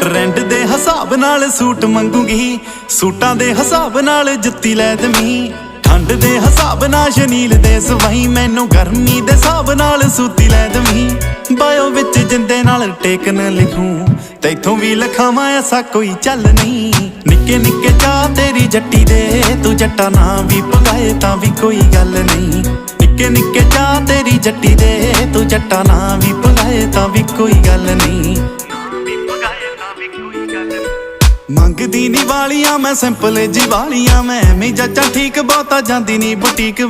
Trend ਦੇ ਹਿਸਾਬ ਨਾਲ ਸੂਟ ਮੰਗੂਗੀ, ਸੂਟਾਂ ਦੇ ਹਿਸਾਬ ਨਾਲ ਜੁੱਤੀ ਲੈ ਦਵੀਂ। ਠੰਡ ਦੇ ਹਿਸਾਬ ਨਾਲ ਸ਼ਨੀਲ ਦੇ ਸਵਾਈ, ਮੈਨੂੰ ਗਰਮੀ ਦੇ ਹਿਸਾਬ ਨਾਲ ਸੂਤੀ ਲੈ ਦਵੀਂ। ਬਾਇਓ ਵਿੱਚ ਜਿੰਦੇ ਨਾਲ ਟੇਕਨ ਲਿਖੂੰ, ਤੈਥੋਂ ਵੀ ਲਿਖਾਵਾਂ ਐਸਾ ਕੋਈ ਚੱਲ ਨਹੀਂ। ਨਿੱਕੇ ਨਿੱਕੇ ਚਾਹ ਤੇਰੀ ਜੱਟੀ ਦੇ, ਤੂੰ ਜੱਟਾ ਨਾ ਵੀ ਪਗਾਏ ਤਾਂ ਵੀ ਕੋਈ ਗੱਲ ਨਹੀਂ। ਨਿੱਕੇ ਨਿੱਕੇ ਚਾਹ ਤੇਰੀ ਜੱਟੀ ਦੇ, ਤੂੰ ਜੱਟਾ ਨਾ ਵੀ ਪਗਾਏ ਤਾਂ ਵੀ ਕੋਈ ਗੱਲ ਨਹੀਂ। ਮੰਗਦੀ ਨੀ ਵਾਲੀਆਂ ਮੈਂ ਸਿੰਪਲ ਜੀ ਵਾਲੀਆਂ, ਮੈਂ ਐਵੇਂ ਜੱਚਾਂ ਠੀਕ ਬਹੁਤਾ ਜਾਂਦੀ ਨੀ ਬੁਟੀਕ।